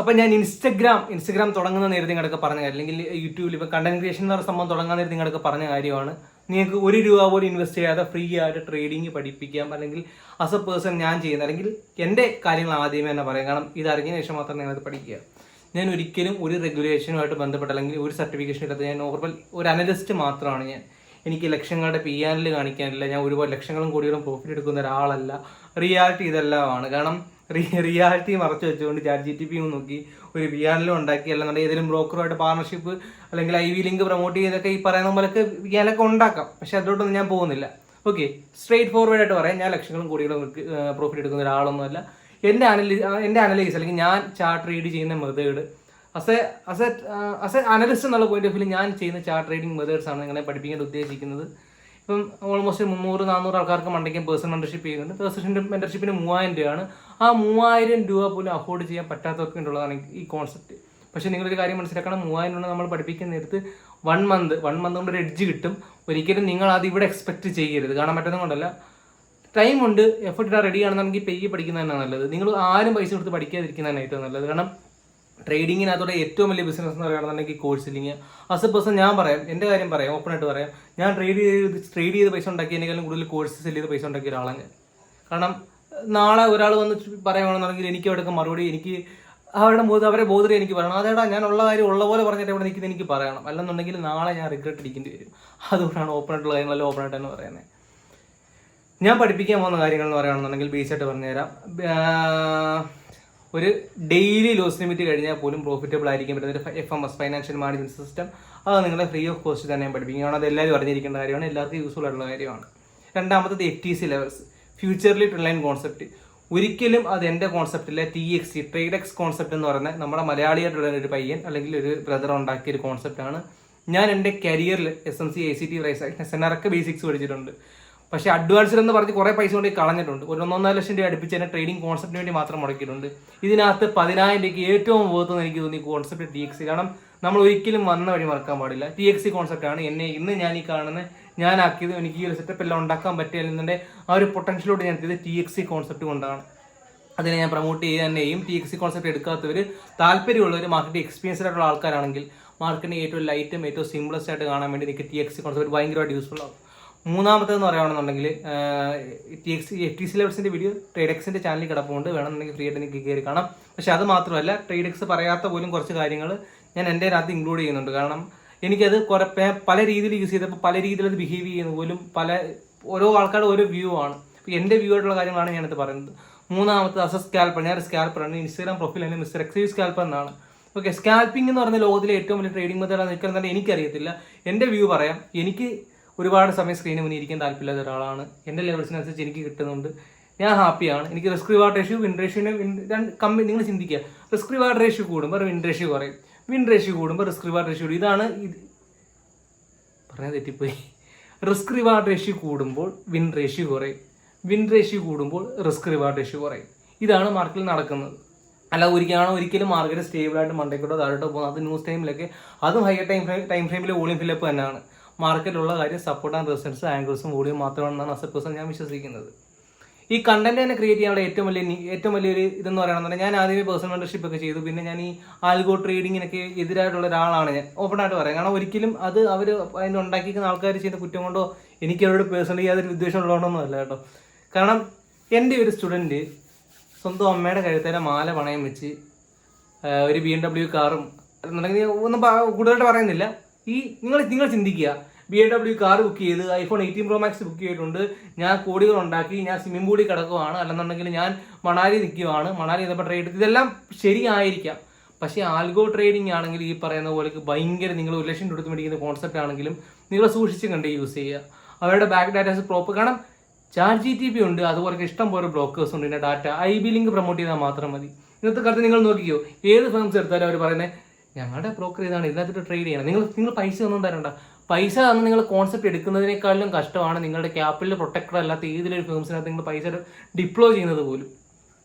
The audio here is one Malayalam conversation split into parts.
അപ്പം ഞാൻ ഇൻസ്റ്റഗ്രാം തുടങ്ങുന്ന നേരത്തെ നിങ്ങളൊക്കെ പറഞ്ഞ കാര്യം, അല്ലെങ്കിൽ യൂട്യൂബിൽ ഇപ്പോൾ കണ്ടന്റ് ക്രിയേഷൻ എന്ന് പറയുന്ന സംഭവം തുടങ്ങാൻ നേരത്തെ നിങ്ങളൊക്കെ പറഞ്ഞ കാര്യമാണ്. നിങ്ങൾക്ക് ₹1 പോലും ഇൻവെസ്റ്റ് ചെയ്യാതെ ഫ്രീ ആയിട്ട് ട്രേഡിങ് പഠിപ്പിക്കാം. അല്ലെങ്കിൽ ആസ് എ പേഴ്സൺ ഞാൻ ചെയ്യുന്ന, അല്ലെങ്കിൽ എൻ്റെ കാര്യങ്ങൾ ആദ്യമേ തന്നെ പറയാം. കാരണം ഇത് അറിഞ്ഞതിന് ശേഷം മാത്രം നിങ്ങളത് പഠിക്കുക. ഞാൻ ഒരിക്കലും ഒരു റെഗുലേഷനുമായിട്ട് ബന്ധപ്പെട്ട അല്ലെങ്കിൽ ഒരു സർട്ടിഫിക്കേഷൻ ഇല്ലാത്ത ഞാൻ നോർമൽ ഒരു അനലിസ്റ്റ് മാത്രമാണ് ഞാൻ. എനിക്ക് ലക്ഷങ്ങളുടെ PNL കാണിക്കാനില്ല. ഞാൻ ഒരുപാട് ലക്ഷങ്ങളും കോടികളും പ്രോഫിറ്റ് എടുക്കുന്ന ഒരാളല്ല. റിയാലിറ്റി ഇതെല്ലാമാണ്. കാരണം റിയാലിറ്റി മറച്ചു വെച്ചുകൊണ്ട് ChatGPT നോക്കി ഒരു PNL ഉണ്ടാക്കി, അല്ലെന്നുണ്ടെങ്കിൽ ഏതെങ്കിലും ബ്രോക്കറുമായിട്ട് പാർട്ണർഷിപ്പ് അല്ലെങ്കിൽ IV ലിങ്ക് പ്രൊമോട്ട് ചെയ്തൊക്കെ ഈ പറയുന്ന പോലൊക്കെ PNL ഉണ്ടാക്കാം. പക്ഷെ അതിലോട്ടൊന്നും ഞാൻ പോകുന്നില്ല. ഓക്കെ, സ്ട്രേറ്റ് ഫോർവേഡ് ആയിട്ട് പറയാം, ഞാൻ ലക്ഷങ്ങളും കോടികളും പ്രോഫിറ്റ് എടുക്കുന്ന ഒരാളൊന്നുമല്ല. എൻ്റെ അനലൈസ് അല്ലെങ്കിൽ ഞാൻ ചാർട്ട് റീഡ് ചെയ്യുന്ന മെത്തേഡ് അസ് എ അനലിസ്റ്റ് എന്നുള്ള പോയിന്റ് ഓഫ് വ്യൂ ഞാൻ ചെയ്യുന്ന ചാർട്ട് റീഡിങ് മെത്തേഡ്സ് ആണ് നിങ്ങളെ പഠിപ്പിക്കാൻ ഉദ്ദേശിക്കുന്നത്. ഇപ്പം ഓൾമോസ്റ്റ് 300-400 ആൾക്കാർക്ക് മണ്ടയ്ക്കും പേഴ്സണൽ മെൻറ്റർഷിപ്പ് ചെയ്യുന്നുണ്ട്. പേഴ്സണൽ മെൻറ്റർഷിപ്പിന് 3000 രൂപയാണ്. ആ 3000 രൂപ പോലും അഫോർഡ് ചെയ്യാൻ പറ്റാത്തവർക്ക് ഉള്ളതാണ് ഈ കോൺസെപ്റ്റ്. പക്ഷേ നിങ്ങളൊരു കാര്യം മനസ്സിലാക്കണം, 3000 രൂപ നമ്മൾ പഠിപ്പിക്കുന്ന നേരത്ത് 1 മന്ത് കൊണ്ട് ഒരു എഡ്ജ് കിട്ടും. ഒരിക്കലും നിങ്ങൾ അത് ഇവിടെ എക്സ്പെക്ട് ചെയ്യരുത്. കാണാൻ പറ്റുന്നത് കൊണ്ടല്ല, ടൈം ഉണ്ട്, എഫർട്ട് ഇടാൻ റെഡി ആണെന്നുണ്ടെങ്കിൽ പെയ്യെ പഠിക്കുന്നതന്നെ നല്ലത്. നിങ്ങൾ ആരും പൈസ കൊടുത്ത് പഠിക്കാതിരിക്കുന്നതാണ് ഏറ്റവും നല്ലത്. കാരണം ട്രേഡിങ്ങിനകത്തോടെ ഏറ്റവും വലിയ ബിസിനസ് എന്ന് പറയുകയാണെന്നുണ്ടെങ്കിൽ കോഴ്സിലിങ്. ആസ് എ പേഴ്സൺ ഞാൻ പറയാം, എൻ്റെ കാര്യം പറയാം, ഓപ്പണായിട്ട് പറയാം, ഞാൻ ട്രേഡ് ചെയ്ത് പൈസ ഉണ്ടാക്കിയതിനേക്കാളും കൂടുതൽ കോഴ്സ് സെല് ചെയ്ത് പൈസ ഉണ്ടാക്കിയ ഒരാളാണ് ഞാൻ. കാരണം നാളെ ഒരാൾ വന്ന് പറയുകയാണെന്നുണ്ടെങ്കിൽ എനിക്ക് അവിടെ മറുപടി, എനിക്ക് അവരെ ബോധറി എനിക്ക് പറയണം, അതേടാ ഞാൻ ഉള്ള കാര്യം ഉള്ള പോലെ പറഞ്ഞിട്ട് ഇവിടെ നിൽക്കുന്നത് എനിക്ക് പറയണം. അല്ലെന്നുണ്ടെങ്കിൽ നാളെ ഞാൻ റിഗ്രറ്റ് അടിക്കേണ്ടി വരും. അതുകൊണ്ടാണ് ഓപ്പണായിട്ടുള്ള കാര്യങ്ങളെല്ലാം ഓപ്പണായിട്ട് തന്നെ പറയുന്നത്. ഞാൻ പഠിപ്പിക്കാൻ പോകുന്ന കാര്യങ്ങൾ എന്ന് പറയുകയാണെന്നുണ്ടെങ്കിൽ ബേസായിട്ട് പറഞ്ഞുതരാം. ഒരു ഡെയിലി ലോസ് ലിമിറ്റ് കഴിഞ്ഞാൽ പോലും പ്രോഫിറ്റബിൾ ആയിരിക്കാൻ പറ്റുന്ന FMS ഫൈനാൻഷ്യൽ മാനേജ്മെന്റ് സിസ്റ്റം, അത് നിങ്ങളെ ഫ്രീ ഓഫ് കോസ്റ്റ് തന്നെ പഠിപ്പിക്കുകയാണ്. അത് എല്ലാവരും അറിഞ്ഞിരിക്കേണ്ട കാര്യമാണ്, എല്ലാവർക്കും യൂസ്ഫുൾ ആയിട്ടുള്ള കാര്യമാണ്. രണ്ടാമത്തത് FTC levels, futurely trend concept. ഒരിക്കലും അത് എൻ്റെ കോൺസെപ്റ്റില്ല. TXC ട്രേഡ് എക്സ് കോൺസെപ്റ്റ് എന്ന് പറയുന്നത് നമ്മുടെ മലയാളിയായിട്ടുള്ള ഒരു പയ്യൻ അല്ലെങ്കിൽ ഒരു ബ്രദർ ഉണ്ടാക്കിയ ഒരു കോൺസെപ്റ്റാണ്. ഞാൻ എൻ്റെ കരിയറിൽ SMC ACT SNR ഒക്കെ ബേസിക്സ് പഠിച്ചിട്ടുണ്ട്. പക്ഷേ അഡ്വാൻസ്ഡ് എന്ന് പറഞ്ഞ് കുറേ പൈസ കൊണ്ട് കളഞ്ഞിട്ടുണ്ട്. 1.5 ലക്ഷം രൂപ അടുപ്പിച്ച് തന്നെ ട്രേഡിംഗ് കോൺസെപ്റ്റിന് വേണ്ടി മാത്രം മുടക്കിയിട്ടുണ്ട്. ഇതിനകത്ത് 10,000 രൂപയ്ക്ക് ഏറ്റവും വേർത്ത് എനിക്ക് തോന്നി കോൺസെപ്റ്റ് TXC. കാരണം നമ്മൾ ഒരിക്കലും വന്ന വഴി മറക്കാൻ പാടില്ല. TXC കോൺസെപ്റ്റാണ് എന്നെ ഇന്ന് ഞാൻ ഈ കാണുന്ന ഞാനാക്കിയത്. എനിക്ക് ഈ ഒരു സെറ്റപ്പ് എല്ലാം ഉണ്ടാക്കാൻ പറ്റിയെന്നതിൻ്റെ ആ ഒരു പൊട്ടൻഷ്യലോട്ട് ഞാൻ എത്തിയത് TXC കോൺസെപ്റ്റ് കൊണ്ടാണ്. അതിനെ ഞാൻ പ്രൊമോട്ട് ചെയ്യാൻ തന്നെയും. TXC കോൺസെപ്റ്റ് എടുക്കാത്തവർ, താല്പര്യമുള്ളവർ, മാർക്കറ്റ് എക്സ്പീരിയൻസ്ഡ് ആയിട്ടുള്ള ആൾക്കാരാണെങ്കിൽ മാർക്കറ്റിനെ ഏറ്റവും ലൈറ്റും ഏറ്റവും സിംപ്ലസ്റ്റ് ആയിട്ട് കാണാൻ വേണ്ടി നിങ്ങൾക്ക് TXC കോൺസെപ്റ്റ് ഭയങ്കരമായിട്ട് യൂസ്ഫുൾ ആവും. മൂന്നാമത്തേന്ന് പറയുകയാണെന്നുണ്ടെങ്കിൽ FTC ലെവൽസിൻ്റെ വീഡിയോ ട്രേഡെക്സിൻ്റെ ചാനലിൽ കിടപ്പുണ്ട്, വേണമെന്നുണ്ടെങ്കിൽ ഫ്രീ ആയിട്ട് എനിക്ക് കയറി കാണാം. പക്ഷെ അത് മാത്രമല്ല, ട്രേഡെക്സ് പറയാത്ത പോലും കുറച്ച് കാര്യങ്ങൾ ഞാൻ എൻ്റെ അതിനകത്ത് ഇൻക്ലൂഡ് ചെയ്യുന്നുണ്ട്. കാരണം എനിക്കത് പല രീതിയിൽ യൂസ് ചെയ്തപ്പോൾ പല രീതിയിൽ അത് ബിഹേവ് ചെയ്യുന്ന പോലും ഓരോ ആൾക്കാരുടെ ഓരോ വ്യൂ ആണ്. അപ്പോൾ എൻ്റെ വ്യൂ ആയിട്ടുള്ള കാര്യങ്ങളാണ് ഞാനത് പറയുന്നത്. മൂന്നാമത്തെ സ്കാൽപ്പർ. ഞാൻ സ്കാൽപ്പറാണ്. Instagram പ്രൊഫൈൽ തന്നെ Mr. X സ്കാൽപ്പർ എന്നാണ്. ഓക്കെ, സ്കാൽപ്പിംഗ് എന്ന് പറഞ്ഞ ലോകത്തിലെ ഏറ്റവും വലിയ ട്രേഡിംഗ് മെത്തേഡാണ് നിൽക്കുന്നത്. എനിക്കറിയത്തില്ല, എൻ്റെ വ്യൂ പറയാം. എനിക്ക് ഒരുപാട് സമയം സ്ക്രീനിന് മുന്നിൽ ഇരിക്കാൻ താല്പര്യമില്ലാത്ത ഒരാളാണ്. എൻ്റെ ലെവൽസിനനുസരിച്ച് എനിക്ക് കിട്ടുന്നുണ്ട്, ഞാൻ ഹാപ്പിയാണ്. എനിക്ക് റിസ്ക് റിവാർഡ് റേഷ്യോ, വിൻ റേഷ്യോനെ നിങ്ങൾ ചിന്തിക്കുക. റിസ്ക് റിവാർഡ് റേഷ്യോ കൂടുമ്പോൾ വിൻ റേഷ്യോ കുറയും, വിൻ റേഷ്യോ കൂടുമ്പോൾ റിസ്ക് റിവാർഡ് റേഷ്യോ കൂടും. ഇതാണ് പറയാൻ തെറ്റിപ്പോയി. റിസ്ക് റിവാർഡ് റേഷ്യോ കൂടുമ്പോൾ വിൻ റേഷ്യോ കുറയും, വിൻ റേഷ്യോ കൂടുമ്പോൾ റിസ്ക് റിവാർഡ് റേഷ്യോ കുറയും. ഇതാണ് മാർക്കറ്റിൽ നടക്കുന്നത്. അല്ല ഒരിക്കലും മാർക്കറ്റ് സ്റ്റേബിളായിട്ട് മണ്ടയ്ക്കോട്ടോ താഴോട്ടോ പോകുന്നത്. അത് ന്യൂസ് ടൈമിലൊക്കെ, അതും ഹയർ ടൈം ഫ്രെയിമിൽ വോളിയം ഫില്ലപ്പ് തന്നെയാണ്. മാർക്കറ്റിലുള്ള കാര്യം സപ്പോർട്ട് ആൻഡ് റെസിസ്റ്റൻസ്, ആംഗിൾസും വോളിയം മാത്രമാണെന്നാണ് ആസ് എ പേഴ്സൺ ഞാൻ വിശ്വസിക്കുന്നത്. ഈ കണ്ടന്റ് തന്നെ ക്രിയേറ്റ് ചെയ്യാനുള്ള ഏറ്റവും വലിയൊരു ഇതെന്ന് പറയുകയാണെന്നുണ്ടെങ്കിൽ, ഞാൻ ആദ്യമേ പേഴ്സണൽ മെൻറ്റർഷിപ്പ് ഒക്കെ ചെയ്തു. പിന്നെ ഞാൻ ഈ ആൽഗോ ട്രേഡിങ്ങിനൊക്കെ എതിരായിട്ടുള്ള ഒരാളാണ് ഞാൻ, ഓപ്പണായിട്ട് പറയാം. കാരണം ഒരിക്കലും അത് അവർ അതിന് ഉണ്ടാക്കിയിരിക്കുന്ന ആൾക്കാർ ചെയ്യുന്ന കുറ്റം കൊണ്ടോ എനിക്ക് അവരോട് പേഴ്സണലി യാതൊരു വിദ്വേഷം ഉള്ളതുകൊണ്ടൊന്നും അല്ല കേട്ടോ. കാരണം എൻ്റെ ഒരു സ്റ്റുഡൻറ്റ് സ്വന്തം അമ്മയുടെ കഴുത്തേരെ മാല പണയം വെച്ച് ഒരു BMW കാറും എന്നുണ്ടെങ്കിൽ ഒന്നും കൂടുതലായിട്ട് പറയുന്നില്ല. നിങ്ങൾ ചിന്തിക്കുക, BMW കാർ ബുക്ക് ചെയ്ത് iPhone 18 Pro Max ബുക്ക് ചെയ്തിട്ടുണ്ട്, ഞാൻ കോടികൾ ഉണ്ടാക്കി, ഞാൻ സ്വിമ്മിംഗ് പൂളിൽ കിടക്കുവാണ്, അല്ലെന്നുണ്ടെങ്കിൽ ഞാൻ മണാലി നിൽക്കുവാണ്, മണാലി ചെയ്തപ്പോൾ ട്രേഡ്, ഇതെല്ലാം ശരിയായിരിക്കാം. പക്ഷേ ആൽഗോ ട്രേഡിംഗ് ആണെങ്കിൽ ഈ പറയുന്ന പോലെ ഭയങ്കര, നിങ്ങൾ 1 ലക്ഷം കൊടുത്ത് മേടിക്കുന്ന കോൺസെപ്റ്റ് ആണെങ്കിലും നിങ്ങൾ സൂക്ഷിച്ച് കണ്ട് യൂസ് ചെയ്യുക. അവരുടെ ബാക്ക് ഡാറ്റാസ് പ്രോപ്പർ. കാരണം ChatGPT ഉണ്ട്, അതുപോലെ ഇഷ്ടം പോലെ ബ്രോക്കേഴ്സ് ഉണ്ട്. ഇതിൻ്റെ ഡാറ്റ IB ലിങ്ക് പ്രൊമോട്ട് ചെയ്താൽ മാത്രം മതി. ഇന്നത്തെ കാലത്ത് നിങ്ങൾ നോക്കിയോ, ഏത് ഫേംസ് എടുത്താലും അവർ പറയുന്നത് ഞങ്ങളുടെ ബ്രോക്കർ ഇതാണ്, ഇതിനകത്ത് ട്രേഡ് ചെയ്യണം. നിങ്ങൾ പൈസ ഒന്നും തരണ്ട. പൈസ തന്ന് നിങ്ങൾ കോൺസെപ്റ്റ് എടുക്കുന്നതിനേക്കാളും കഷ്ടമാണ് നിങ്ങളുടെ ക്യാപിറ്റൽ പ്രൊട്ടക്ടർ അല്ലാത്ത ഏതൊരു ഫേംസിനകത്ത് നിങ്ങൾ പൈസ ഡിപ്ലോയ് ചെയ്യുന്നത് പോലും.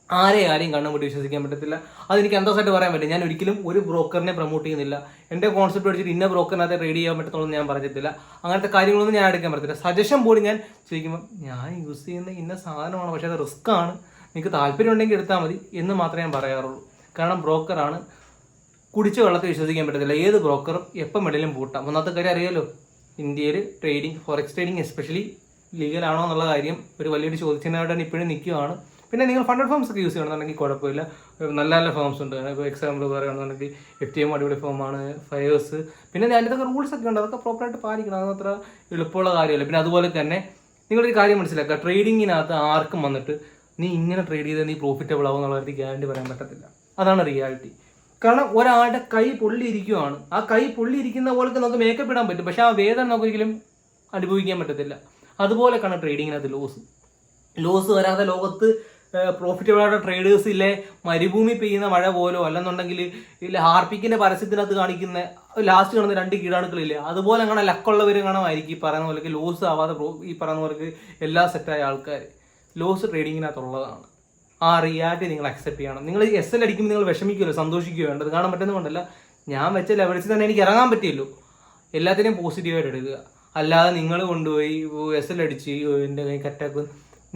ആരെയും കണ്ണുമുട്ടി വിശ്വസിക്കാൻ പറ്റത്തില്ല. അതെനിക്ക് അന്തസ്സായിട്ട് പറയാൻ പറ്റും. ഞാൻ ഒരിക്കലും ഒരു ബ്രോക്കറിനെ പ്രൊമോട്ട് ചെയ്യുന്നില്ല. എൻ്റെ കോൺസെപ്റ്റ് പഠിച്ചിട്ട് ഇന്ന ബ്രോക്കറിനകത്ത് ട്രേഡ് ചെയ്യാൻ പറ്റത്തുള്ളൂ ഞാൻ പറഞ്ഞിട്ടില്ല. അങ്ങനത്തെ കാര്യങ്ങളൊന്നും ഞാൻ എടുക്കാൻ പറ്റത്തില്ല. സജഷൻ പോലും ഞാൻ ചോദിക്കുമ്പോൾ ഞാൻ യൂസ് ചെയ്യുന്ന ഇന്ന സാധനമാണ്, പക്ഷേ അത് റിസ്ക് ആണ്, നിങ്ങൾക്ക് താല്പര്യം ഉണ്ടെങ്കിൽ എടുത്താൽ മതി എന്ന് മാത്രമേ ഞാൻ പറയാറുള്ളൂ. കാരണം ബ്രോക്കറാണ്. കുടിച്ച വെള്ളത്തെ വിശ്വസിക്കാൻ പറ്റത്തില്ല. ഏത് ബ്രോക്കറും എപ്പം വേണേലും പൂട്ടാം. ഒന്നാമത്തെ കാര്യം അറിയാലോ, ഇന്ത്യയിൽ trading, forex trading especially legal ആണോ എന്നുള്ള കാര്യം ഒരു വലിയൊരു ചോദ്യചിഹ്നമായിട്ടാണ് ഇപ്പോഴും നിൽക്കുകയാണ്. പിന്നെ നിങ്ങൾ ഫണ്ടഡ് ഫേംസ് ഒക്കെ യൂസ് ചെയ്യണമെന്നുണ്ടെങ്കിൽ കുഴപ്പമില്ല, നല്ല നല്ല ഫേംസ് ഉണ്ട്. ഇപ്പോൾ എക്സാമ്പിൾ പറയുകയാണെന്നുണ്ടെങ്കിൽ FTM അടിപൊളി ഫേമാണ്, ഫയേഴ്സ്. പിന്നെ അതിൻ്റെതൊക്കെ റൂൾസ് ഒക്കെ ഉണ്ട്, അതൊക്കെ പ്രോപ്പറായിട്ട് പാലിക്കണം. അതത്ര എളുപ്പമുള്ള കാര്യമല്ല. പിന്നെ അതുപോലെ തന്നെ നിങ്ങളൊരു കാര്യം മനസ്സിലാക്കുക, ട്രേഡിങ്ങിനകത്ത് ആർക്കും വന്നിട്ട് നീ ഇങ്ങനെ ട്രേഡ് ചെയ്താൽ നീ പ്രോഫിറ്റബിൾ ആവും എന്നുള്ള കാര്യത്തിൽ ഗ്യാരണ്ടി പറയാൻ പറ്റത്തില്ല. അതാണ് റിയാലിറ്റി. കാരണം ഒരാളുടെ കൈ പൊള്ളിയിരിക്കുവാണ്, ആ കൈ പൊള്ളിയിരിക്കുന്ന പോലൊക്കെ നമുക്ക് മേക്കപ്പ് ഇടാൻ പറ്റും, പക്ഷെ ആ വേദന നമുക്ക് ഒരിക്കലും അനുഭവിക്കാൻ പറ്റത്തില്ല. അതുപോലെ കാണാം ട്രേഡിങ്ങിനകത്ത് ലോസ് വരാതെ ലോകത്ത് പ്രോഫിറ്റബിൾ ആയിട്ട് ട്രേഡേഴ്സ് ഇല്ലേ, മരുഭൂമി പെയ്യുന്ന മഴ പോലോ അല്ലെന്നുണ്ടെങ്കിൽ ഇല്ല ഹാർപ്പിക്കിന്റെ പരസ്യത്തിനകത്ത് കാണിക്കുന്ന ലാസ്റ്റ് കാണുന്ന 2 കീടാണുക്കളില്ലേ, അതുപോലെ അങ്ങനെ ലക്കുള്ളവർ കാണാമായിരിക്കും. ഈ പറയുന്ന പോലെ ലോസ് ആവാതെ ഈ പറയുന്ന പോലെ എല്ലാ സെറ്റായ ആൾക്കാർ ലോസ് ട്രേഡിങ്ങിനകത്തുള്ളതാണ്. ആ റിയാലിറ്റി നിങ്ങൾ അക്സെപ്റ്റ് ചെയ്യണം. നിങ്ങൾ SL അടിക്കുമ്പോൾ നിങ്ങൾ വിഷമിക്കുമല്ലോ, സന്തോഷിക്കുകയോ വേണ്ടത്. കാണാൻ പറ്റുന്നതുകൊണ്ടല്ല, ഞാൻ വെച്ച ലെവൽസിൽ തന്നെ എനിക്ക് ഇറങ്ങാൻ പറ്റിയല്ലോ. എല്ലാത്തിനെയും പോസിറ്റീവായിട്ട് എടുക്കുക. അല്ലാതെ നിങ്ങൾ കൊണ്ടുപോയി SL അടിച്ച് എൻ്റെ കൈ കറ്റാക്കും,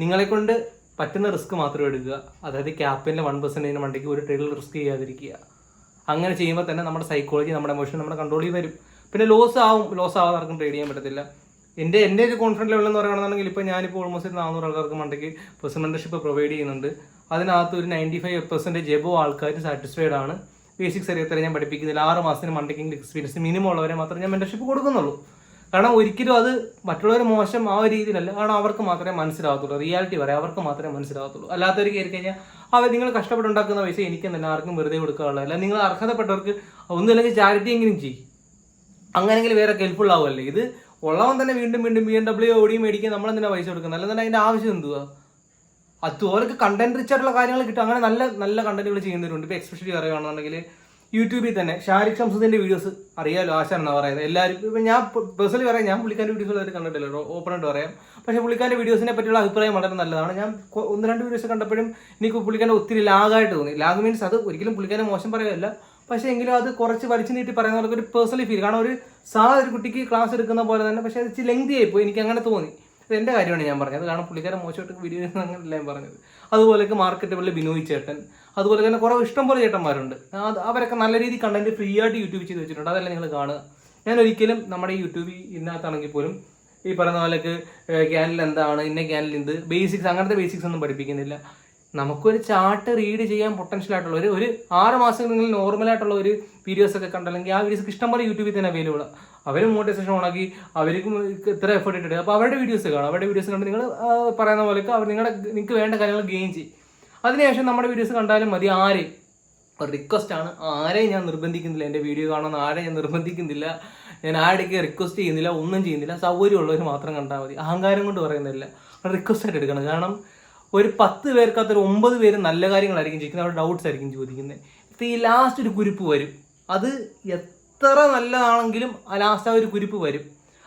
നിങ്ങളെ കൊണ്ട് പറ്റുന്ന റിസ്ക് മാത്രം എടുക്കുക. അതായത് ക്യാപിറ്റലിൻ്റെ 1% മണ്ടയ്ക്ക് ഒരു ട്രേഡിൽ റിസ്ക് ചെയ്യാതിരിക്കുക. അങ്ങനെ ചെയ്യുമ്പോൾ തന്നെ നമ്മുടെ സൈക്കോളജി, നമ്മുടെ എമോഷൻ നമ്മുടെ കൺട്രോളിൽ വരും. പിന്നെ ലോസ് ആവാതെ ആർക്കും ട്രേഡ് ചെയ്യാൻ പറ്റത്തില്ല. എൻ്റെ ഒരു കോൺഫിഡൻസ് ലെവൽ എന്ന് പറയുകയാണെന്നുണ്ടെങ്കിൽ ഇപ്പോൾ ഞാനിപ്പോൾ ഓൾമോസ്റ്റ് 400 ആൾക്കാർക്ക് മണ്ടയ്ക്ക് പേഴ്സണൽ മെൻറ്റർഷിപ്പ് പ്രൊവൈഡ് ചെയ്യുന്നുണ്ട്. അതിനകത്ത് ഒരു 95% എബോ ആൾക്കാർ സാറ്റിസ്ഫൈഡ് ആണ്. ബേസിക്സ് അറിയാത്തവരെ ഞാൻ പഠിപ്പിക്കുന്നില്ല. 6 മാസത്തിന് മണ്ടയ്ക്കിൻ്റെ എക്സ്പീരിയൻസ് മിനിമം ഉള്ളവരെ മാത്രമേ ഞാൻ മെൻറ്റർഷിപ്പ് കൊടുക്കുന്നുള്ളൂ. കാരണം ഒരിക്കലും അത് മറ്റുള്ളവർ മോശം ആ ഒരു രീതിയിലല്ല, കാരണം അവർക്ക് മാത്രമേ മനസ്സിലാകത്തുള്ളൂ. റിയാലിറ്റി പറയാം, അവർക്ക് മാത്രമേ മനസ്സിലാകത്തുള്ളൂ. അല്ലാത്തവർ കയറി കഴിഞ്ഞാൽ നിങ്ങൾ കഷ്ടപ്പെട്ടുണ്ടാക്കുന്ന പൈസ എനിക്ക് തന്നെ ആർക്കും വെറുതെ കൊടുക്കാനുള്ളതല്ല. നിങ്ങൾ അർഹതപ്പെട്ടവർക്ക് ഒന്നുമില്ലെങ്കിൽ ചാരിറ്റി എങ്കിലും ചെയ്യും, അങ്ങനെയെങ്കിലും വേറെ ഹെൽപ്ഫുൾ ആവുമല്ലേ. ഇത് ഉള്ളവൻ തന്നെ വീണ്ടും BMW ഓടി മേടിക്കാൻ നമ്മളെന്തിനാ പൈസ കൊടുക്കുന്നത്? അല്ലെന്നുണ്ടെങ്കിൽ അതിൻ്റെ ആവശ്യം എന്തുവാ? അതുപോലൊക്കെ കണ്ടന്റ് റിച്ച് ആയിട്ടുള്ള കാര്യങ്ങൾ കിട്ടും. അങ്ങനെ നല്ല നല്ല കണ്ടന്റുകൾ ചെയ്യുന്നവരുണ്ട്. ഇപ്പോൾ എക്സ്പെഷ്യലി പറയുകയാണെന്നുണ്ടെങ്കിൽ യൂട്യൂബിൽ തന്നെ ഷാരിഖ് ഷംസുദ്ദീൻ്റെ വീഡിയോസ് അറിയാലോ, ആശാൻ എന്നാണ് പറയുന്നത് എല്ലാവരും. ഇപ്പം ഞാൻ പേഴ്സണലി പറയാം, ഞാൻ പുള്ളിക്കാൻ്റെ വീഡിയോസ് ആയിട്ട് കണ്ടിട്ടില്ല, ഓപ്പണായിട്ട് പറയാം. പക്ഷേ പുള്ളിക്കാൻ്റെ വീഡിയോസിനെ പറ്റിയുള്ള അഭിപ്രായം വളരെ നല്ലതാണ്. ഞാൻ 1-2 വീഡിയോസ് കണ്ടപ്പോഴും എനിക്ക് പുള്ളിക്കാൻ്റെ ഒത്തിരി ലാഗായിട്ട് തോന്നി. ലാഗ് മീൻസ് അത് ഒരിക്കലും പുള്ളിക്കാൻ്റെ മോശം പറയുകയല്ല, പക്ഷേ എങ്കിലും അത് കുറച്ച് വലിച്ചു നീട്ടി പറയുന്നവർക്ക് ഒരു പേഴ്സണലി ഫീൽ. കാരണം ഒരു കുട്ടിക്ക് ക്ലാസ് എടുക്കുന്ന പോലെ തന്നെ, പക്ഷേ അത് ഇച്ചിരി ലെങ്തി ആയിപ്പോയി, എനിക്ക് അങ്ങനെ തോന്നി. അത് എൻ്റെ കാര്യമാണ് ഞാൻ പറഞ്ഞത്. കാരണം പുള്ളിക്കാരെ മോശമായിട്ട് വീഡിയോ അങ്ങനെയല്ല ഞാൻ പറഞ്ഞത്. അതുപോലെയൊക്കെ മാർക്കറ്റബിളിൽ ബിനോയ് ചേട്ടൻ, അതുപോലെ തന്നെ കുറേ ഇഷ്ടംപോലെ ചേട്ടന്മാരുണ്ട്. അവരൊക്കെ നല്ല രീതിയിൽ കണ്ടന്റ് ഫ്രീ ആയിട്ട് യൂട്യൂബിൽ ചെയ്ത് വെച്ചിട്ടുണ്ട്. അതെല്ലാം നിങ്ങൾ കാണുക. ഞാൻ ഒരിക്കലും നമ്മുടെ ഈ യൂട്യൂബിൽ ഇതിനകത്താണെങ്കിൽ പോലും ഈ പറയുന്ന പോലെയൊക്കെ ക്യാനൽ എന്താണ്, ഇന്ന ക്യാനൽ എന്ത്, ബേസിക്സ് അങ്ങനത്തെ ബേസിക്സ് ഒന്നും പഠിപ്പിക്കുന്നില്ല. നമുക്കൊരു ചാർട്ട് റീഡ് ചെയ്യാൻ പൊട്ടൻഷ്യൽ ആയിട്ടുള്ള ഒരു 6 മാസം നിങ്ങൾ നോർമലായിട്ടുള്ള ഒരു വീഡിയോസ് ഒക്കെ കണ്ടല്ലെങ്കിൽ ആ വീഡിയോസ് ഇഷ്ടംപോലെ യൂട്യൂബിൽ തന്നെ അവൈലബിൾ ആണ്. അവരും മോട്ടിവേഷൻ ഉണക്കി അവർക്കും ഇത്ര എഫേർട്ട് ഇട്ടിട്ട് അപ്പോൾ അവരുടെ വീഡിയോസ് കാണും. അവരുടെ വീഡിയോസ് കണ്ട് നിങ്ങൾ പറയുന്ന പോലെയൊക്കെ നിങ്ങൾക്ക് വേണ്ട കാര്യങ്ങൾ ഗെയിൻ ചെയ്യും. അതിനുശേഷം നമ്മുടെ വീഡിയോസ് കണ്ടാലും മതി. റിക്വസ്റ്റ് ആണ്, ആരെയും ഞാൻ നിർബന്ധിക്കുന്നില്ല, എൻ്റെ വീഡിയോ കാണുന്ന ആരെയും ഞാൻ നിർബന്ധിക്കുന്നില്ല, ഞാൻ ആരുടെയൊക്കെ റിക്വസ്റ്റ് ചെയ്യുന്നില്ല, ഒന്നും ചെയ്യുന്നില്ല. സൗകര്യമുള്ളവർ മാത്രം കണ്ടാൽ മതി. അഹങ്കാരം കൊണ്ട് പറയുന്നില്ല, റിക്വസ്റ്റ് ആയിട്ട് എടുക്കണം. കാരണം ഒരു 10 പേർക്കകത്തൊരു 9 പേര് നല്ല കാര്യങ്ങളായിരിക്കും ചോദിക്കുന്നത്, അവരുടെ ഡൗട്ട്സ് ആയിരിക്കും ചോദിക്കുന്നത്. ഇപ്പോൾ ഈ ലാസ്റ്റ് ഒരു കുരിപ്പ് വരും, അത് എത്ര നല്ലതാണെങ്കിലും ആ ലാസ്റ്റ് ആ ഒരു കുരിപ്പ് വരും.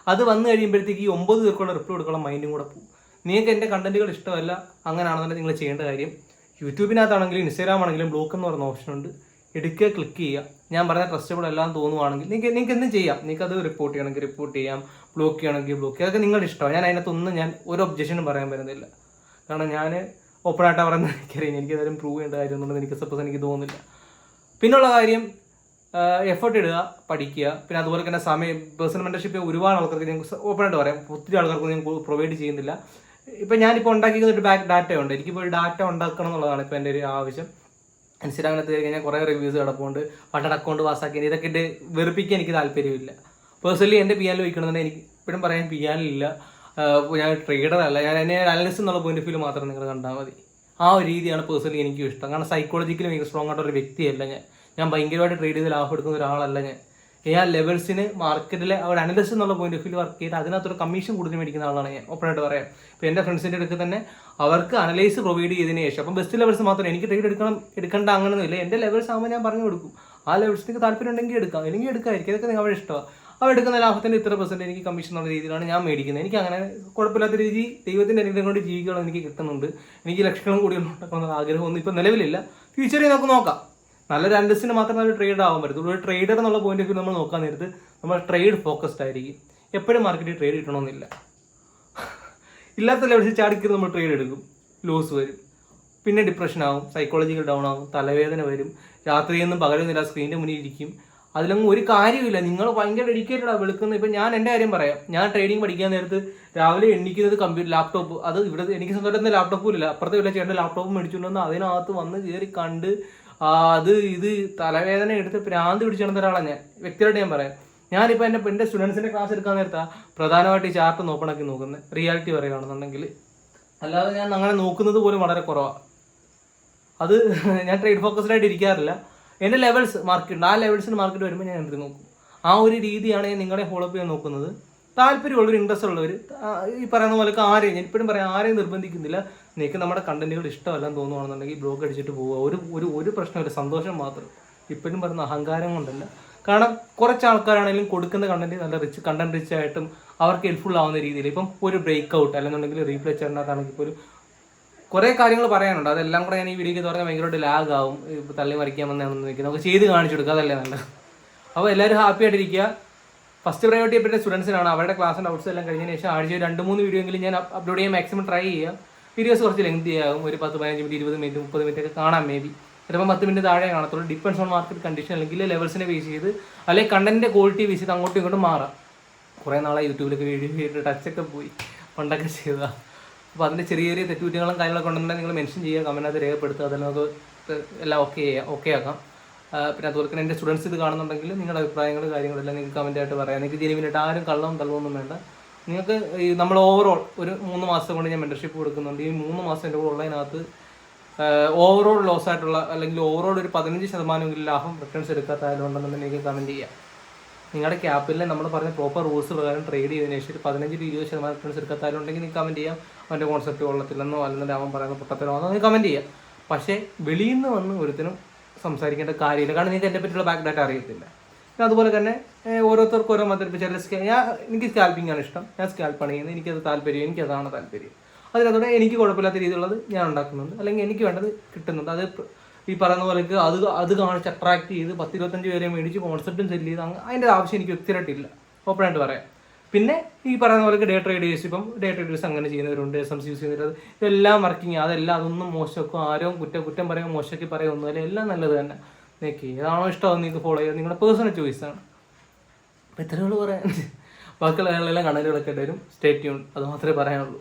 അത് വന്നു കഴിയുമ്പോഴത്തേക്ക് ഈ 9 പേർക്കുള്ള റിപ്ലൈ കൊടുക്കണം മൈൻഡും കൂടെ പോകും. നിങ്ങൾക്ക് എൻ്റെ കണ്ടന്റുകൾ ഇഷ്ടമല്ല, അങ്ങനെയാണെന്നുണ്ടെങ്കിൽ നിങ്ങൾ ചെയ്യേണ്ട കാര്യം യൂട്യൂബിനകത്താണെങ്കിലും ഇൻസ്റ്റാഗ്രാം ആണെങ്കിലും ബ്ലോക്ക് എന്ന് പറയുന്ന ഓപ്ഷൻ ഉണ്ട്. എടുക്കുക, ക്ലിക്ക് ചെയ്യുക. ഞാൻ പറഞ്ഞ ട്രസ്റ്റബിൾ എല്ലാം തോന്നുവാണെങ്കിൽ നിങ്ങൾക്ക് എന്തും ചെയ്യാം. നിങ്ങൾക്ക് അത് റിപ്പോർട്ട് ചെയ്യണമെങ്കിൽ റിപ്പോർട്ട് ചെയ്യാം, ബ്ലോക്ക് ചെയ്യണമെങ്കിൽ ബ്ലോക്ക് ചെയ്യാം. അതൊക്കെ നിങ്ങളുടെ ഇഷ്ടമാണ്. ഞാൻ അതിനകത്തൊന്നും ഞാൻ ഒരു ഒബ്ജക്ഷനും പറയാൻ വരുന്നില്ല. കാരണം ഞാൻ ഓപ്പണായിട്ട് പറയുന്നത് എനിക്കറിയാം, എനിക്കതായാലും പ്രൂവ് ചെയ്യേണ്ട കാര്യമൊന്നും എനിക്ക് തോന്നുന്നില്ല. പിന്നുള്ള കാര്യം എഫേർട്ട് ഇടുക, പഠിക്കുക. പിന്നെ അതുപോലെ തന്നെ പേഴ്സണൽ മെൻറ്റർഷിപ്പ് ഒരുപാട് ആൾക്കാർക്ക് ഞാൻ ഓപ്പണായിട്ട് പറയാം, ഒത്തിരി ആൾക്കാർക്ക് ഞാൻ പ്രൊവൈഡ് ചെയ്യുന്നില്ല. ഇപ്പം ഞാനിപ്പോൾ ഉണ്ടാക്കിയിരിക്കുന്ന ഒരു ഡാറ്റ ഉണ്ട്. എനിക്കിപ്പോൾ ഒരു ഡാറ്റ ഉണ്ടാക്കണം എന്നുള്ളതാണ് ഇപ്പോൾ എൻ്റെ ഒരു ആവശ്യം. ഇൻസ്റ്റാഗ്രാമിനകത്ത് കയറി കഴിഞ്ഞാൽ കുറേ റിവ്യൂസ് കിടപ്പുണ്ട്, പട്ടണ അക്കൗണ്ട് പാസ്സാക്കി, ഇതൊക്കെ ഇട്ട് വെറുപ്പിക്കാൻ എനിക്ക് താല്പര്യമില്ല. പേഴ്സണലി എൻ്റെ പിയാനിൽ വയ്ക്കണമെന്നുണ്ടെങ്കിൽ എനിക്ക് ഇപ്പോഴും പറയാൻ പിയാനിലില്ല. ഞാൻ ട്രേഡറല്ല, ഞാൻ എന്നെ അനലിസ്റ്റ് എന്നുള്ള പോയിന്റ് ഓഫ് വ്യൂ മാത്രം നിങ്ങൾ കണ്ടാൽ മതി. ആ ഒരു രീതിയാണ് പേഴ്സണലി എനിക്കും ഇഷ്ടം. കാരണം സൈക്കോളജിക്കലി ഭയങ്കര സ്ട്രോങ് ആയിട്ടൊരു വ്യക്തിയല്ല ഞാൻ ഭയങ്കരമായിട്ട് ട്രേഡ് ചെയ്ത് ലാഭം എടുക്കുന്ന ഒരാളല്ല ഞാൻ ലെവൽസിന് മാർക്കറ്റിലെ ഒരു അനലിസ്റ്റ് എന്നുള്ള പോയിന്റ് ഓഫ് വ്യൂ വർക്ക് ചെയ്ത് അതിനകത്തൊരു കമ്മീഷൻ കൂടുതൽ മേടിക്കുന്ന ആളാണ് ഞാൻ, ഓപ്പണായിട്ട് പറയാം. ഇപ്പോൾ എൻ്റെ ഫ്രണ്ട്സിൻ്റെ അടുത്ത് തന്നെ അവർക്ക് അനലൈസ് പ്രൊവൈഡ് ചെയ്തതിന് ശേഷം അപ്പം ബെസ്റ്റ് ലെവൽസ് മാത്രം എനിക്ക് ട്രേഡ് എടുക്കേണ്ട അങ്ങനെയൊന്നുമില്ല. എൻ്റെ ലെവൽസ് ആകുമ്പോൾ ഞാൻ പറഞ്ഞു കൊടുക്കും, ആ ലെവൽസിലേക്ക് താല്പര്യം ഉണ്ടെങ്കിൽ എടുക്കാം, അല്ലെങ്കിൽ എടുക്കാതിരിക്കും. ഇതൊക്കെ അവരുടെ ഇഷ്ടമാണ്. അവർ എടുക്കുന്ന ലാഭത്തിൻ്റെ ഇത്ര % എനിക്ക് കമ്മീഷൻ എന്നുള്ള രീതിയിലാണ് ഞാൻ മേടിക്കുന്നത്. എനിക്ക് അങ്ങനെ കുഴപ്പമില്ലാത്ത രീതി ദൈവത്തിൻ്റെ അനുഗ്രഹം കൊണ്ട് ജീവിക്കണം എനിക്ക് കിട്ടുന്നുണ്ട്. എനിക്ക് ലക്ഷങ്ങളും കൂടി ഉണ്ടാക്കണമെന്നുള്ള ആഗ്രഹമൊന്നും ഇപ്പോൾ നിലവിലില്ല. ഫ്യൂച്ചറിൽ നമുക്ക് നോക്കാം. നല്ലൊരു അനലിസ്റ്റിന് മാത്രമേ ഒരു ട്രേഡ് ആവാൻ പറ്റത്തുള്ളൂ. ഒരു ട്രേഡർ എന്നുള്ള പോയിന്റ് ഓഫ് വ്യൂ നമ്മൾ നോക്കാൻ നേരത്ത് നമ്മൾ ട്രേഡ് ഫോക്കസ്ഡ് ആയിരിക്കും. എപ്പോഴും മാർക്കറ്റിൽ ട്രേഡ് കിട്ടണമെന്നില്ല. ഇല്ലാത്ത ലെവൽസിൽ ചാടിക്കറി നമ്മൾ ട്രേഡ് എടുക്കും, ലോസ് വരും. പിന്നെ ഡിപ്രഷൻ ആവും, സൈക്കോളജിക്കൽ ഡൗൺ ആവും, തലവേദന വരും, രാത്രിയൊന്നും പകലൊന്നുമില്ല സ്ക്രീനിൻ്റെ മുന്നിൽ ഇരിക്കും. അതിലൊന്നും ഒരു കാര്യമില്ല. നിങ്ങൾ ഭയങ്കര ഡെഡിക്കേറ്റഡാണ് വെളുക്കുന്നത്. ഇപ്പം ഞാൻ എൻ്റെ കാര്യം പറയാം. ഞാൻ ട്രേഡിംഗ് പഠിക്കാൻ നേരത്ത് രാവിലെ എണ്ണിക്കുന്നത് കമ്പ്യൂട്ടർ ലാപ്ടോപ്പ്, അത് ഇവിടെ എനിക്ക് സ്വന്തമായിട്ട് ലാപ്ടോപ്പും ഇല്ല, അപ്പുറത്തെ വല്ല ചേട്ടൻ്റെ ലാപ്ടോപ്പ് മേടിച്ചുകൊണ്ടുവന്ന് അതിനകത്ത് വന്ന് കയറി കണ്ട് അത് ഇത് തലവേദന എടുത്ത് ഭ്രാന്ത് പിടിച്ചു നടന്ന ഒരാളാണ് ഞാൻ. വ്യക്തിയായിട്ട് ഞാൻ പറയാം. ഞാനിപ്പോൾ എൻ്റെ സ്റ്റുഡൻസിൻ്റെ ക്ലാസ് എടുക്കാൻ നേരത്താണ് പ്രധാനമായിട്ട് ഈ ചാർട്ട് ഓപ്പണാക്കി നോക്കുന്നത്, റിയാലിറ്റി പറയുകയാണെന്നുണ്ടെങ്കിൽ. അല്ലാതെ ഞാൻ അങ്ങനെ നോക്കുന്നത് പോലും വളരെ കുറവാണ്. അത് ഞാൻ ട്രേഡ് ഫോക്കസ്ഡ് ആയിട്ട് ഇരിക്കാറില്ല. എൻ്റെ ലെവൽസ് മാർക്കറ്റ്, ആ ലെവൽസിന് മാർക്കറ്റ് വരുമ്പോൾ ഞാൻ എന്ത് നോക്കും. ആ ഒരു രീതിയാണ് ഞാൻ നിങ്ങളെ ഫോളോ അപ്പ് ചെയ്യാൻ നോക്കുന്നത്. താല്പര്യമുള്ളവർ, ഇൻട്രസ്റ്റ് ഉള്ളവർ, ഈ പറയുന്ന പോലെ ആരെയും, ഞാൻ ഇപ്പോഴും പറയാം, ആരെയും നിർബന്ധിക്കുന്നില്ല. നിങ്ങൾക്ക് നമ്മുടെ കണ്ടന്റുകൾ ഇഷ്ടമല്ലെന്ന് തോന്നുവാണെന്നുണ്ടെങ്കിൽ ബ്ലോഗ് അടിച്ചിട്ട് പോവുക. ഒരു പ്രശ്നമില്ല, സന്തോഷം മാത്രം. ഇപ്പോഴും പറയുന്ന അഹങ്കാരം കൊണ്ടല്ല. കാരണം കുറച്ച് ആൾക്കാരാണെങ്കിലും കൊടുക്കുന്ന കണ്ടന്റ് നല്ല കണ്ടന്റ് റിച്ച് ആയിട്ടും അവർക്ക് ഹെൽപ്ഫുൾ ആവുന്ന രീതിയിൽ. ഇപ്പം ഒരു ബ്രേക്ക് ഔട്ട് അല്ലെന്നുണ്ടെങ്കിൽ റീപ്ലേ ചേർന്നതാണെങ്കിൽ ഇപ്പോൾ ഒരു കുറേ കാര്യങ്ങൾ പറയാനുണ്ട്. അതെല്ലാം കൂടെ ഞാൻ ഈ വീഡിയോക്ക് പറഞ്ഞാൽ ഭയങ്കരമായിട്ട് ലാഗ് ആവും. ഇപ്പോൾ തള്ളി മറിക്കാൻ വന്നതാണെന്ന് നിൽക്കുന്നത് നമുക്ക് ചെയ്ത് കാണിച്ചു കൊടുക്കുക, അതല്ലേ നല്ലത്. അപ്പോൾ എല്ലാവരും ഹാപ്പി ആയിട്ടിരിക്കുക. ഫസ്റ്റ് പ്രയോറിറ്റി ഇപ്പോൾ സ്റ്റുഡൻസിനാണ്. അവരുടെ ക്ലാസ്സിൻ്റെ ഔട്ട്സ് എല്ലാം കഴിഞ്ഞതിന് ശേഷം ആഴ്ച 2-3 വീഡിയോ എങ്കിലും ഞാൻ അപ്ലോഡ് ചെയ്യാൻ മാക്സിമം ട്രൈ ചെയ്യാം. വീഡിയോസ് കുറച്ച് ലെങ്തി ആകും, ഒരു 10-15 മിനിറ്റ്, 20 മിനിറ്റ്, 30 മിനിറ്റ് ഒക്കെ കാണാം. മേ ബി ചിലപ്പോൾ 10 മിനിറ്റ് താഴെ കാണത്തുള്ളൂ. ഡിപ്പെൻസ് ഓൺ മാർക്കറ്റ് കണ്ടീഷൻ, അല്ലെങ്കിൽ ലെവൽസിനെ ബേസ് ചെയ്ത്, അല്ലെങ്കിൽ കണ്ടന്റിൻ്റെ ക്വാളിറ്റി ബേസ് ചെയ്ത് അങ്ങോട്ടും ഇങ്ങോട്ടും മാറാം. കുറേ നാളെ യൂട്യൂബിലൊക്കെ വീഡിയോ ചെയ്തിട്ട് ടച്ചൊക്കെ പോയി, പണ്ടൊക്കെ ചെയ്തതാണ്. അപ്പോൾ അതിൻ്റെ ചെറിയ ചെറിയ തെറ്റുകുറ്റങ്ങളും കാര്യങ്ങളൊക്കെ ഉണ്ടെന്നുണ്ടെങ്കിൽ നിങ്ങൾ മെൻഷൻ ചെയ്യുക, കമൻറ്റിനകത്ത് രേഖപ്പെടുത്തുക. അതെല്ലാം നമുക്ക് എല്ലാം ഓക്കെ ആക്കാം. പിന്നെ അതുപോലെ തന്നെ എൻ്റെ സ്റ്റുഡൻസ് ഇത് കാണുന്നുണ്ടെങ്കിൽ നിങ്ങളുടെ അഭിപ്രായങ്ങൾ കാര്യങ്ങളെല്ലാം നിങ്ങൾക്ക് കമൻറ്റായിട്ട് പറയാം. നിങ്ങൾക്ക് ജെനുവിനായിട്ട് ആരും കള്ളവും തള്ളവൊന്നും വേണ്ട. നിങ്ങൾക്ക് നമ്മൾ ഓവറോൾ ഒരു 3 മാസം കൊണ്ട് ഞാൻ മെൻറ്റർഷിപ്പ് കൊടുക്കുന്നുണ്ട്. ഈ 3 മാസം എൻ്റെ കൂടെ ഉള്ളതിനകത്ത് ഓവറോൾ ലോസ് ആയിട്ടുള്ള, അല്ലെങ്കിൽ ഓവറോൾ ഒരു 15% ലാഭം റിട്ടേൺസ് എടുക്കാത്തതായതുകൊണ്ടെന്നുണ്ടെങ്കിൽ നിങ്ങൾക്ക് കമൻറ്റ് ചെയ്യാം. നിങ്ങളുടെ ക്യാപിറ്റലിനെ നമ്മൾ പറഞ്ഞ പ്രോപ്പർ റൂൾസ് പ്രകാരം ട്രേഡ് ചെയ്തതിന് ശേഷം ഒരു 15-20% റിട്ടേൺസ് എടുക്കാത്തതായതുണ്ടെങ്കിൽ നിങ്ങൾക്ക് കമൻറ്റ് ചെയ്യാം. അവൻ്റെ കോൺസെപ്റ്റ് കൊള്ളത്തില്ലെന്നോ അല്ലെങ്കിൽ അവൻ പറയുന്ന പൊട്ടത്തരമാണോ നിങ്ങൾക്ക് കമൻറ്റ് ചെയ്യാം. പക്ഷേ വെളിയിൽ നിന്ന് വന്ന് ഒരുത്തിനും സംസാരിക്കേണ്ട കാര്യമില്ല. കാരണം നിങ്ങൾക്ക് എൻ്റെ പറ്റിയുള്ള ബാക്ക് ഡാറ്റ അറിയത്തില്ല. പിന്നെ അതുപോലെ തന്നെ ഓരോരുത്തർക്കും ഓരോ മതം. ഇപ്പോൾ ചില എനിക്ക് സ്കാൽപ്പിംഗ് ആണ് ഇഷ്ടം, ഞാൻ സ്കാൽപ്പാണ് ചെയ്യുന്നത്, എനിക്കത് താല്പര്യം, എനിക്കതാണ് താല്പര്യം. അതിനകത്തൂടെ എനിക്ക് കുഴപ്പമില്ലാത്ത രീതിയിലുള്ളത് ഞാൻ ഉണ്ടാക്കുന്നുണ്ട്, അല്ലെങ്കിൽ എനിക്ക് വേണ്ടത് കിട്ടുന്നുണ്ട്. അത് ഈ പറയുന്ന പോലെ അത് കാണിച്ച് അട്രാക്ട് ചെയ്ത് 10-25 പേരെ മേടിച്ച് കോൺസെപ്റ്റും സെല്ല് ചെയ്ത് അതിൻ്റെ ആവശ്യം എനിക്ക് ഒത്തിരിയായിട്ടില്ല, ഓപ്പണായിട്ട് പറയാം. പിന്നെ ഈ പറയുന്ന പോലെ ഡേ ട്രേഡേഴ്സ്, ഇപ്പം ഡേ ട്രേഡേഴ്സ് അങ്ങനെ ചെയ്യുന്നവരുണ്ട്, SMC യൂസ് ചെയ്യുന്നവർ, ഇതെല്ലാം വർക്കിംഗ്. അതൊന്നും മോശമാക്കും, ആരും കുറ്റം പറയുക, മോശമാക്കി പറയുക ഒന്നുമില്ല, എല്ലാം നല്ലത് തന്നെ. നിങ്ങൾക്ക് ഏതാണോ ഇഷ്ടമാവും നിങ്ങൾക്ക് ഫോളോ ചെയ്യുക, നിങ്ങളുടെ പേഴ്സണൽ ചോയ്സാണ്. അപ്പോൾ ഇത്രയുള്ളൂ പറയാൻ. ബാക്കിയുള്ള കാര്യങ്ങളെല്ലാം കണ്ണുകളൊക്കെ വരും. സ്റ്റേ ട്യൂൺ, അത് മാത്രമേ പറയാനുള്ളൂ.